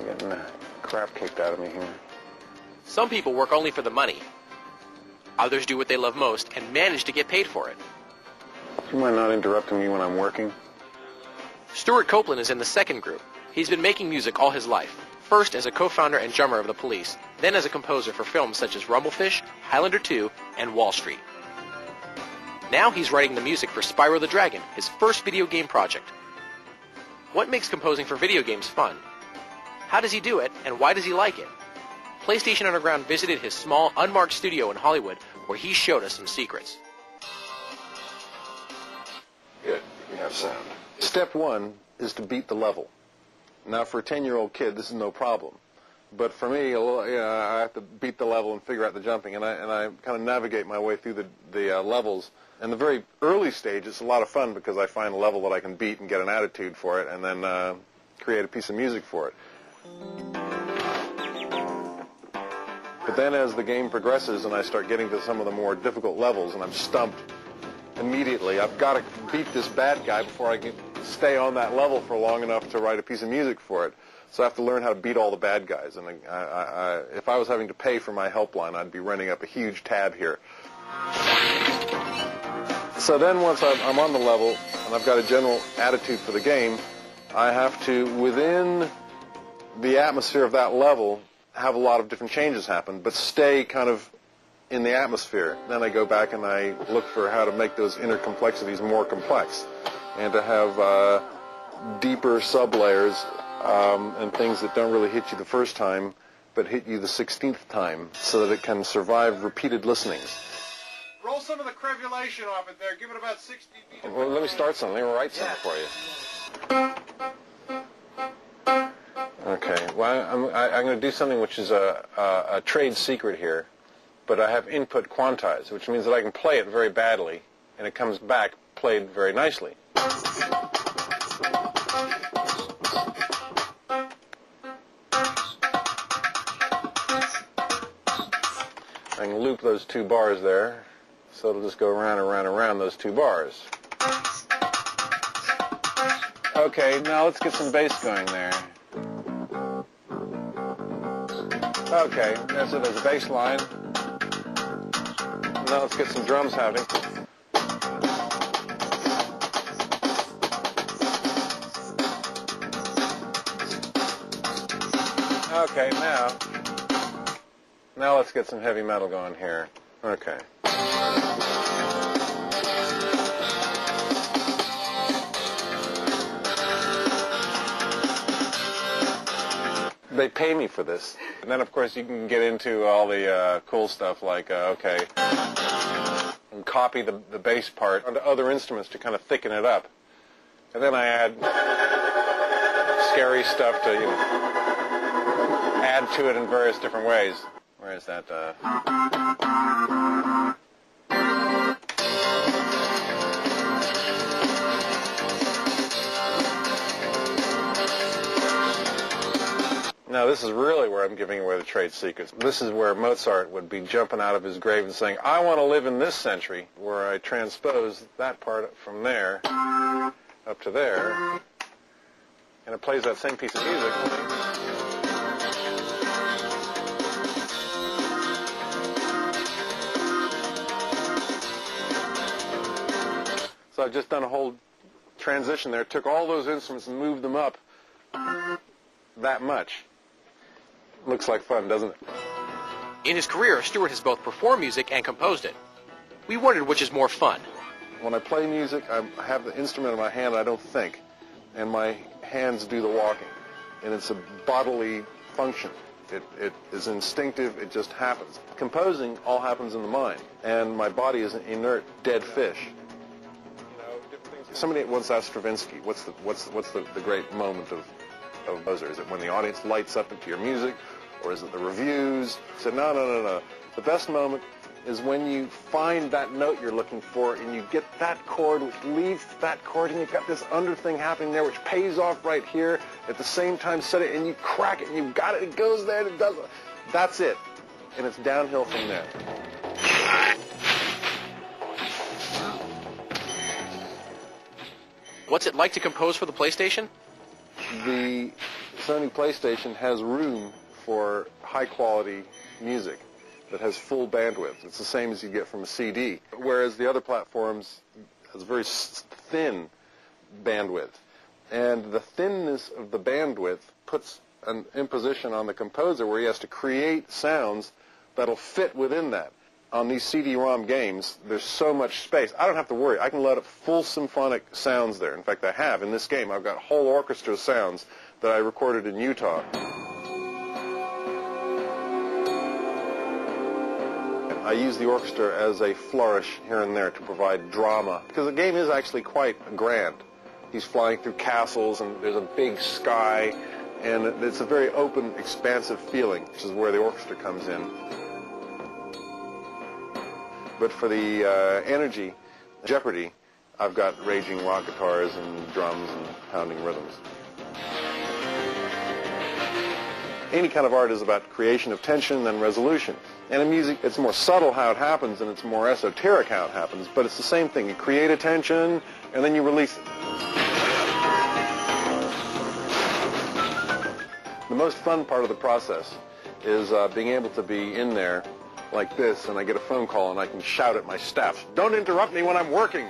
I'm getting the crap kicked out of me here. Some people work only for the money. Others do what they love most and manage to get paid for it. Do you mind not interrupting me when I'm working? Stewart Copeland is in the second group. He's been making music all his life, first as a co-founder and drummer of the Police, then as a composer for films such as Rumblefish, Highlander 2, and Wall Street. Now he's writing the music for Spyro the Dragon, his first video game project. What makes composing for video games fun? How does he do it, and why does he like it? PlayStation Underground visited his small, unmarked studio in Hollywood, where he showed us some secrets. Good, we have sound. Step one is to beat the level. Now, for a 10-year-old kid, this is no problem. But for me, I have to beat the level and figure out the jumping, and I kind of navigate my way through the levels. In the very early stage, it's a lot of fun because I find a level that I can beat and get an attitude for it, and then create a piece of music for it. But then as the game progresses and I start getting to some of the more difficult levels and I'm stumped immediately, I've got to beat this bad guy before I can stay on that level for long enough to write a piece of music for it. So I have to learn how to beat all the bad guys. And if I was having to pay for my helpline, I'd be running up a huge tab here. So then once I'm on the level and I've got a general attitude for the game, I have to, within the atmosphere of that level, have a lot of different changes happen, but stay kind of in the atmosphere. Then I go back and I look for how to make those inner complexities more complex and to have deeper sublayers and things that don't really hit you the first time but hit you the 16th time so that it can survive repeated listenings. Roll some of the crevulation off it there. Give it about 60 feet. Well, let me start something. Let me write something for you. Okay. Well, I'm going to do something which is a trade secret here, but I have input quantized, which means that I can play it very badly, and it comes back played very nicely. I can loop those two bars there, so it'll just go around and around and around those two bars. Okay, now let's get some bass going there. Okay, there's a bass line. Now let's get some drums happening. Okay, now let's get some heavy metal going here. Okay. They pay me for this. And then, of course, you can get into all the cool stuff like, okay, and copy the bass part onto other instruments to kind of thicken it up. And then I add scary stuff to, add to it in various different ways. Where is that? Now, this is really where I'm giving away the trade secrets. This is where Mozart would be jumping out of his grave and saying, I want to live in this century, where I transpose that part from there up to there, and it plays that same piece of music. So I've just done a whole transition there, took all those instruments and moved them up that much. Looks like fun, doesn't it? In his career, Stewart has both performed music and composed it. We wondered which is more fun. When I play music, I have the instrument in my hand, I don't think, and my hands do the walking. And it's a bodily function. It is instinctive, it just happens. Composing all happens in the mind, and my body is an inert, dead fish. Somebody once asked Stravinsky, what's the great moment of Mozart? Is it when the audience lights up into your music, or is it the reviews? He said, no. The best moment is when you find that note you're looking for, and you get that chord, which leads to that chord, and you've got this under thing happening there, which pays off right here. At the same time, set it, and you crack it, and you've got it. It goes there, and it does it. That's it, and it's downhill from there. What's it like to compose for the PlayStation? The Sony PlayStation has room for high-quality music that has full bandwidth. It's the same as you get from a CD, whereas the other platforms has very thin bandwidth. And the thinness of the bandwidth puts an imposition on the composer where he has to create sounds that'll fit within that. On these CD-ROM games, there's so much space. I don't have to worry. I can load up full symphonic sounds there. In fact, I have. In this game, I've got whole orchestra sounds that I recorded in Utah. I use the orchestra as a flourish here and there to provide drama, because the game is actually quite grand. He's flying through castles, and there's a big sky, and it's a very open, expansive feeling, which is where the orchestra comes in. But for the energy, jeopardy, I've got raging rock guitars and drums and pounding rhythms. Any kind of art is about creation of tension and resolution. And in music, it's more subtle how it happens, and it's more esoteric how it happens, but it's the same thing. You create a tension, and then you release it. The most fun part of the process is being able to be in there like this, and I get a phone call, and I can shout at my staff, "Don't interrupt me when I'm working!"